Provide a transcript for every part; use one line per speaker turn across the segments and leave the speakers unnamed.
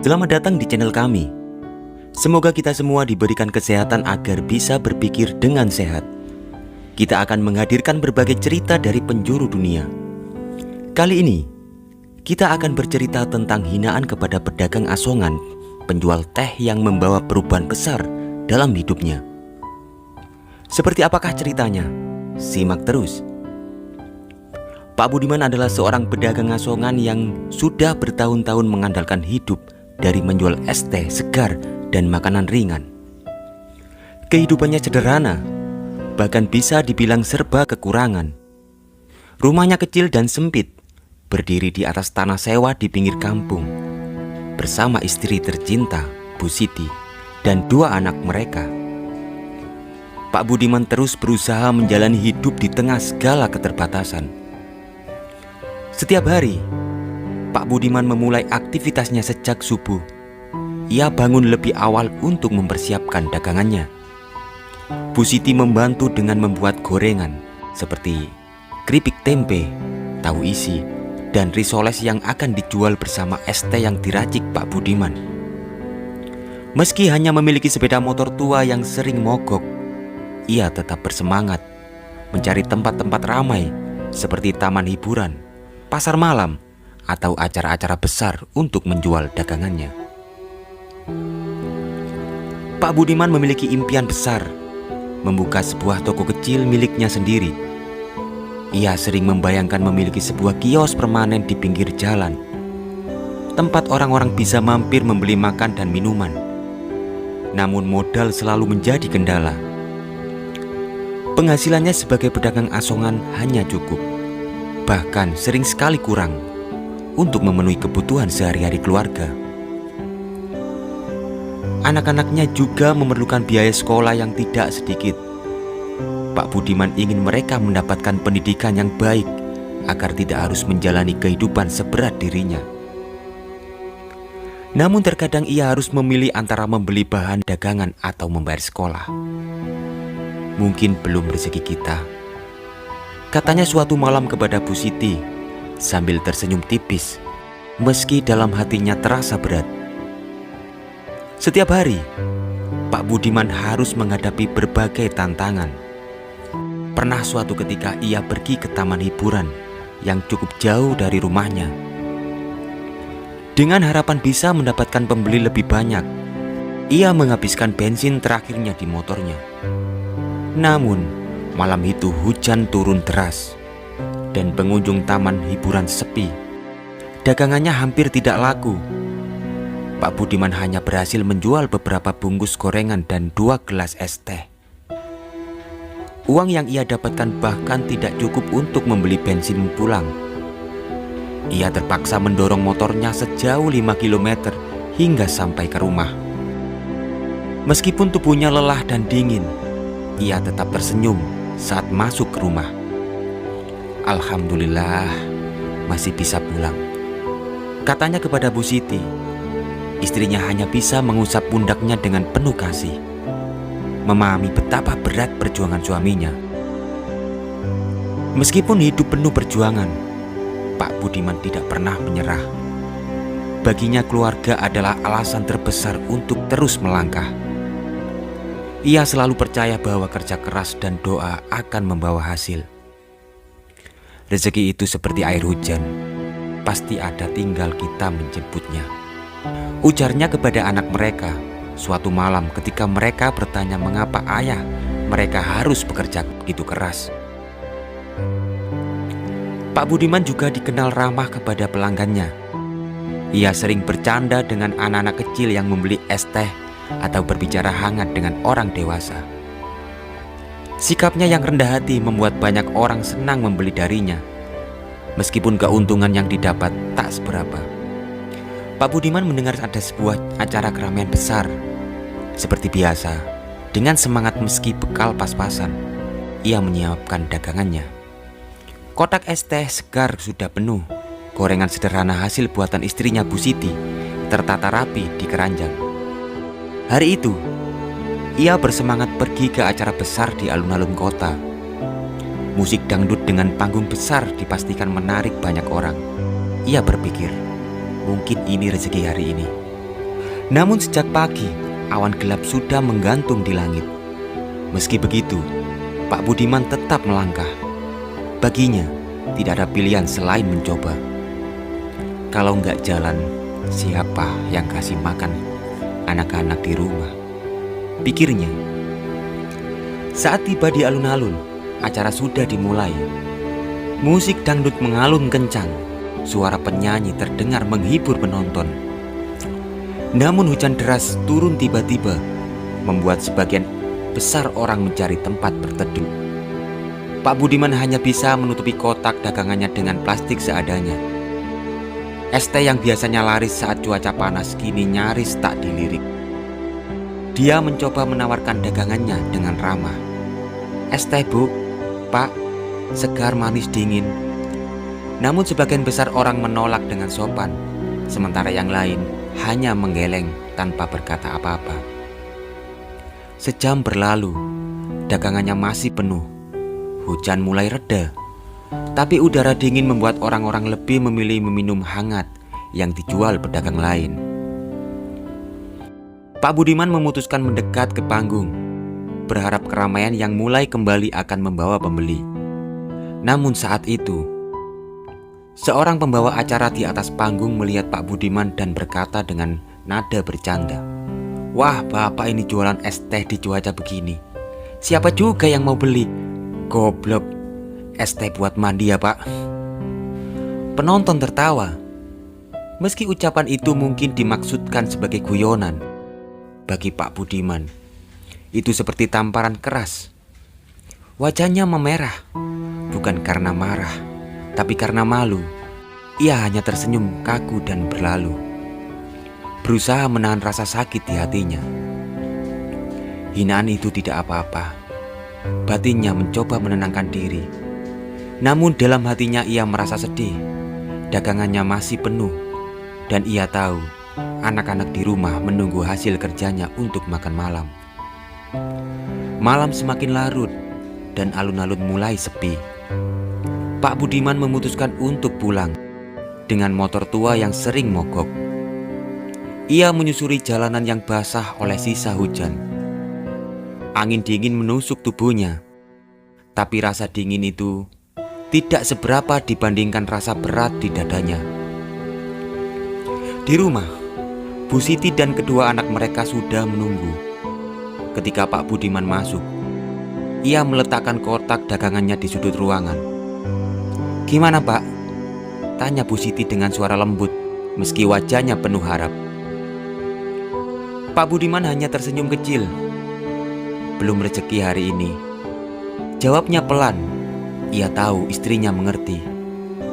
Selamat datang di channel kami. Semoga kita semua diberikan kesehatan agar bisa berpikir dengan sehat. Kita akan menghadirkan berbagai cerita dari penjuru dunia. Kali ini, kita akan bercerita tentang hinaan kepada pedagang asongan, penjual teh yang membawa perubahan besar dalam hidupnya. Seperti apakah ceritanya? Simak terus. Pak Budiman adalah seorang pedagang asongan yang sudah bertahun-tahun mengandalkan hidup dari menjual es teh segar dan makanan ringan. Kehidupannya sederhana, bahkan bisa dibilang serba kekurangan. Rumahnya kecil dan sempit, berdiri di atas tanah sewa di pinggir kampung, bersama istri tercinta, Bu Siti, dan dua anak mereka. Pak Budiman terus berusaha menjalani hidup di tengah segala keterbatasan. Setiap hari, Pak Budiman memulai aktivitasnya sejak subuh. Ia bangun lebih awal untuk mempersiapkan dagangannya. Bu Siti membantu dengan membuat gorengan seperti keripik tempe, tahu isi, dan risoles yang akan dijual bersama es teh yang diracik Pak Budiman. Meski hanya memiliki sepeda motor tua yang sering mogok, ia tetap bersemangat mencari tempat-tempat ramai seperti taman hiburan, pasar malam, atau acara-acara besar untuk menjual dagangannya. Pak Budiman memiliki impian besar, membuka sebuah toko kecil miliknya sendiri. Ia sering membayangkan memiliki sebuah kios permanen di pinggir jalan, tempat orang-orang bisa mampir membeli makan dan minuman. Namun modal selalu menjadi kendala. Penghasilannya sebagai pedagang asongan hanya cukup, bahkan sering sekali kurang untuk memenuhi kebutuhan sehari-hari keluarga. Anak-anaknya juga memerlukan biaya sekolah yang tidak sedikit. Pak Budiman ingin mereka mendapatkan pendidikan yang baik agar tidak harus menjalani kehidupan seberat dirinya. Namun terkadang ia harus memilih antara membeli bahan dagangan atau membayar sekolah. Mungkin belum rezeki kita, katanya suatu malam kepada Bu Siti sambil tersenyum tipis, meski dalam hatinya terasa berat. Setiap hari, Pak Budiman harus menghadapi berbagai tantangan. Pernah suatu ketika ia pergi ke taman hiburan yang cukup jauh dari rumahnya. Dengan harapan bisa mendapatkan pembeli lebih banyak, ia menghabiskan bensin terakhirnya di motornya. Namun, malam itu hujan turun deras dan pengunjung taman hiburan sepi. Dagangannya hampir tidak laku. Pak Budiman hanya berhasil menjual beberapa bungkus gorengan dan 2 gelas es teh. Uang yang ia dapatkan bahkan tidak cukup untuk membeli bensin pulang. Ia terpaksa mendorong motornya sejauh 5 km hingga sampai ke rumah. Meskipun tubuhnya lelah dan dingin, ia tetap tersenyum saat masuk ke rumah. Alhamdulillah, masih bisa pulang, katanya kepada Bu Siti. Istrinya hanya bisa mengusap pundaknya dengan penuh kasih, memahami betapa berat perjuangan suaminya. Meskipun hidup penuh perjuangan, Pak Budiman tidak pernah menyerah. Baginya keluarga adalah alasan terbesar untuk terus melangkah. Ia selalu percaya bahwa kerja keras dan doa akan membawa hasil. Rezeki itu seperti air hujan, pasti ada, tinggal kita menjemputnya, ujarnya kepada anak mereka suatu malam ketika mereka bertanya mengapa ayah mereka harus bekerja begitu keras. Pak Budiman juga dikenal ramah kepada pelanggannya. Ia sering bercanda dengan anak-anak kecil yang membeli es teh atau berbicara hangat dengan orang dewasa. Sikapnya yang rendah hati membuat banyak orang senang membeli darinya, meskipun keuntungan yang didapat tak seberapa. Pak Budiman mendengar ada sebuah acara keramaian besar. Seperti biasa, dengan semangat meski bekal pas-pasan, ia menyiapkan dagangannya. Kotak es teh segar sudah penuh. Gorengan sederhana hasil buatan istrinya Bu Siti tertata rapi di keranjang. Hari itu, ia bersemangat pergi ke acara besar di alun-alun kota. Musik dangdut dengan panggung besar dipastikan menarik banyak orang. Ia berpikir, mungkin ini rezeki hari ini. Namun sejak pagi, awan gelap sudah menggantung di langit. Meski begitu, Pak Budiman tetap melangkah. Baginya, tidak ada pilihan selain mencoba. Kalau nggak jalan, siapa yang kasih makan anak-anak di rumah? Pikirnya. Saat tiba di alun-alun, acara sudah dimulai. Musik dangdut mengalun kencang. Suara penyanyi terdengar menghibur penonton. Namun hujan deras turun tiba-tiba, membuat sebagian besar orang mencari tempat berteduh. Pak Budiman hanya bisa menutupi kotak dagangannya dengan plastik seadanya. Es teh yang biasanya laris saat cuaca panas kini nyaris tak dilirik. Dia mencoba menawarkan dagangannya dengan ramah. "Es teh, Bu, Pak, segar manis dingin." Namun sebagian besar orang menolak dengan sopan, sementara yang lain hanya menggeleng tanpa berkata apa-apa. Sejam berlalu, dagangannya masih penuh. Hujan mulai reda, tapi udara dingin membuat orang-orang lebih memilih meminum hangat yang dijual pedagang lain. Pak Budiman memutuskan mendekat ke panggung, berharap keramaian yang mulai kembali akan membawa pembeli. Namun saat itu, seorang pembawa acara di atas panggung melihat Pak Budiman dan berkata dengan nada bercanda, "Wah, Bapak ini jualan es teh di cuaca begini. Siapa juga yang mau beli? Goblok, es teh buat mandi ya, Pak." Penonton tertawa. Meski ucapan itu mungkin dimaksudkan sebagai guyonan, bagi Pak Budiman itu seperti tamparan keras. Wajahnya memerah, bukan karena marah, tapi karena malu. Ia hanya tersenyum kaku dan berlalu, berusaha menahan rasa sakit di hatinya. Hinaan itu tidak apa-apa. Batinnya mencoba menenangkan diri. Namun dalam hatinya ia merasa sedih. Dagangannya masih penuh, dan ia tahu anak-anak di rumah menunggu hasil kerjanya untuk makan malam. Malam semakin larut dan alun-alun mulai sepi. Pak Budiman memutuskan untuk pulang dengan motor tua yang sering mogok. Ia menyusuri jalanan yang basah oleh sisa hujan. Angin dingin menusuk tubuhnya, tapi rasa dingin itu tidak seberapa dibandingkan rasa berat di dadanya. Di rumah, Bu Siti dan kedua anak mereka sudah menunggu. Ketika Pak Budiman masuk, ia meletakkan kotak dagangannya di sudut ruangan. "Gimana, Pak?" tanya Bu Siti dengan suara lembut, meski wajahnya penuh harap. Pak Budiman hanya tersenyum kecil. "Belum rezeki hari ini," jawabnya pelan. Ia tahu istrinya mengerti,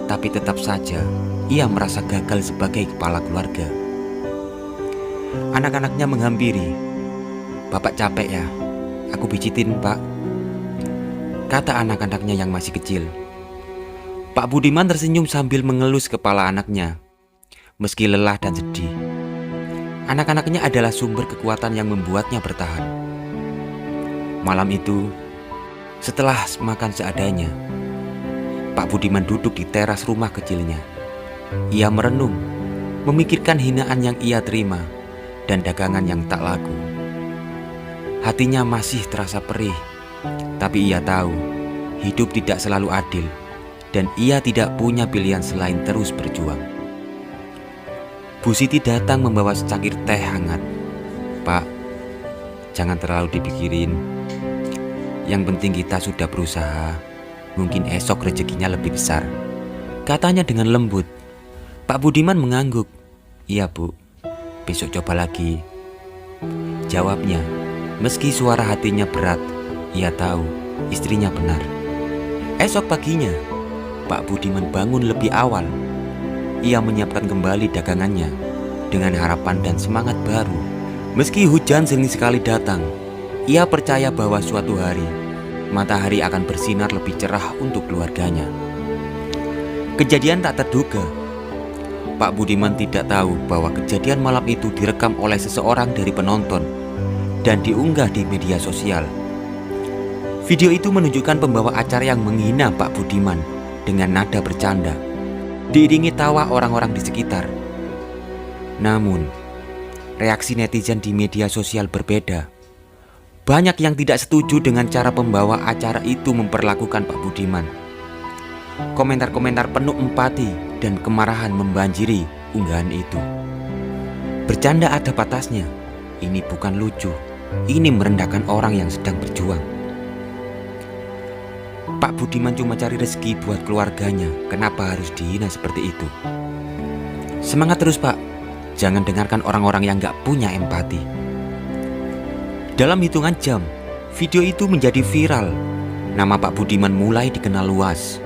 tapi tetap saja ia merasa gagal sebagai kepala keluarga. Anak-anaknya menghampiri. "Bapak capek ya? Aku pijitin, Pak," kata anak-anaknya yang masih kecil. Pak Budiman tersenyum sambil mengelus kepala anaknya. Meski lelah dan sedih, anak-anaknya adalah sumber kekuatan yang membuatnya bertahan. Malam itu, setelah makan seadanya, Pak Budiman duduk di teras rumah kecilnya. Ia merenung, memikirkan hinaan yang ia terima dan dagangan yang tak laku. Hatinya masih terasa perih, tapi ia tahu hidup tidak selalu adil dan ia tidak punya pilihan selain terus berjuang. Bu Siti datang membawa secangkir teh hangat. "Pak, jangan terlalu dipikirin. Yang penting kita sudah berusaha. Mungkin esok rezekinya lebih besar," katanya dengan lembut. Pak Budiman mengangguk. "Iya, Bu, besok coba lagi," jawabnya. Meski suara hatinya berat, ia tahu istrinya benar. Esok paginya, Pak Budiman bangun lebih awal. Ia menyiapkan kembali dagangannya dengan harapan dan semangat baru. Meski hujan sering sekali datang, ia percaya bahwa suatu hari matahari akan bersinar lebih cerah untuk keluarganya. Kejadian tak terduga. Pak Budiman tidak tahu bahwa kejadian malam itu direkam oleh seseorang dari penonton dan diunggah di media sosial. Video itu menunjukkan pembawa acara yang menghina Pak Budiman dengan nada bercanda, diiringi tawa orang-orang di sekitar. Namun, reaksi netizen di media sosial berbeda. Banyak yang tidak setuju dengan cara pembawa acara itu memperlakukan Pak Budiman. Komentar-komentar penuh empati dan kemarahan membanjiri unggahan itu. Bercanda ada batasnya. Ini bukan lucu. Ini merendahkan orang yang sedang berjuang. Pak Budiman cuma cari rezeki buat keluarganya. Kenapa harus dihina seperti itu? Semangat terus, Pak. Jangan dengarkan orang-orang yang gak punya empati. Dalam hitungan jam, video itu menjadi viral. Nama Pak Budiman mulai dikenal luas.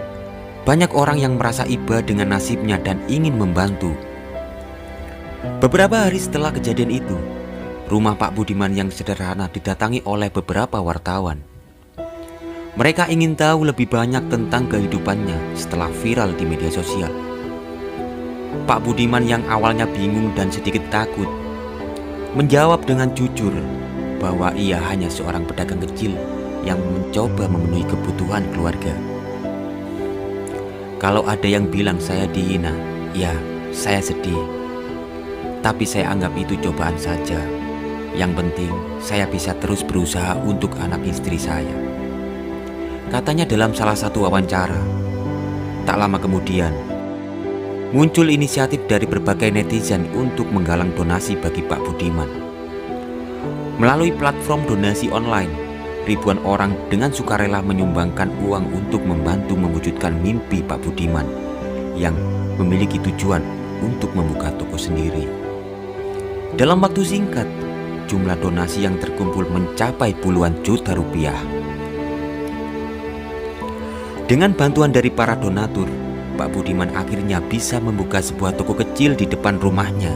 Banyak orang yang merasa iba dengan nasibnya dan ingin membantu. Beberapa hari setelah kejadian itu, rumah Pak Budiman yang sederhana didatangi oleh beberapa wartawan. Mereka ingin tahu lebih banyak tentang kehidupannya setelah viral di media sosial. Pak Budiman yang awalnya bingung dan sedikit takut menjawab dengan jujur bahwa ia hanya seorang pedagang kecil yang mencoba memenuhi kebutuhan keluarga. Kalau ada yang bilang saya dihina, ya saya sedih. Tapi saya anggap itu cobaan saja. Yang penting saya bisa terus berusaha untuk anak istri saya, katanya dalam salah satu wawancara. Tak lama kemudian, muncul inisiatif dari berbagai netizen untuk menggalang donasi bagi Pak Budiman. Melalui platform donasi online, ribuan orang dengan sukarela menyumbangkan uang untuk membantu mewujudkan mimpi Pak Budiman yang memiliki tujuan untuk membuka toko sendiri. Dalam waktu singkat, jumlah donasi yang terkumpul mencapai puluhan juta rupiah. Dengan bantuan dari para donatur, Pak Budiman akhirnya bisa membuka sebuah toko kecil di depan rumahnya.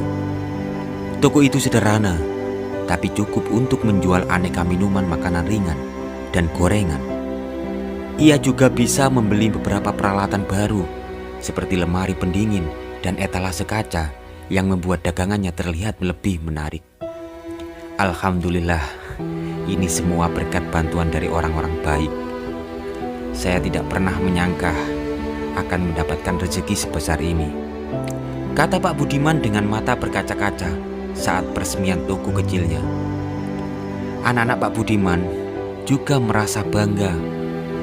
Toko itu sederhana, tapi cukup untuk menjual aneka minuman makanan ringan dan gorengan. Ia juga bisa membeli beberapa peralatan baru seperti lemari pendingin dan etalase kaca yang membuat dagangannya terlihat lebih menarik. Alhamdulillah, ini semua berkat bantuan dari orang-orang baik. Saya tidak pernah menyangka akan mendapatkan rezeki sebesar ini, kata Pak Budiman dengan mata berkaca-kaca saat peresmian toko kecilnya. Anak-anak Pak Budiman juga merasa bangga.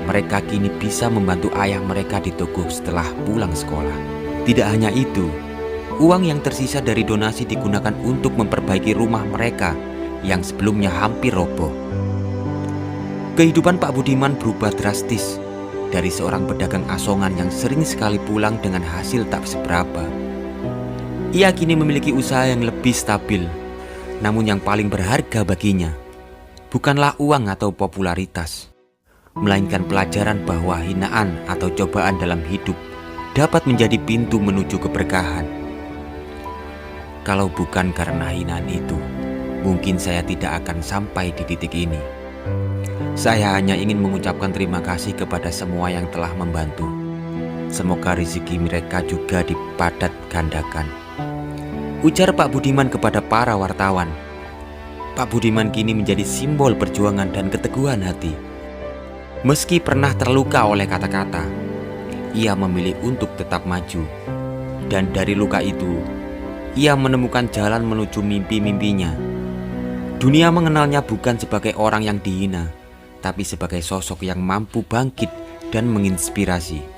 Mereka kini bisa membantu ayah mereka di toko setelah pulang sekolah. Tidak hanya itu, uang yang tersisa dari donasi digunakan untuk memperbaiki rumah mereka yang sebelumnya hampir roboh. Kehidupan Pak Budiman berubah drastis. Dari seorang pedagang asongan yang sering sekali pulang dengan hasil tak seberapa, ia kini memiliki usaha yang lebih stabil. Namun yang paling berharga baginya bukanlah uang atau popularitas, melainkan pelajaran bahwa hinaan atau cobaan dalam hidup dapat menjadi pintu menuju keberkahan. Kalau bukan karena hinaan itu, mungkin saya tidak akan sampai di titik ini. Saya hanya ingin mengucapkan terima kasih kepada semua yang telah membantu. Semoga rezeki mereka juga dipadat gandakan, ujar Pak Budiman kepada para wartawan. Pak Budiman kini menjadi simbol perjuangan dan keteguhan hati. Meski pernah terluka oleh kata-kata, ia memilih untuk tetap maju. Dan dari luka itu, ia menemukan jalan menuju mimpi-mimpinya. Dunia mengenalnya bukan sebagai orang yang dihina, tapi sebagai sosok yang mampu bangkit dan menginspirasi.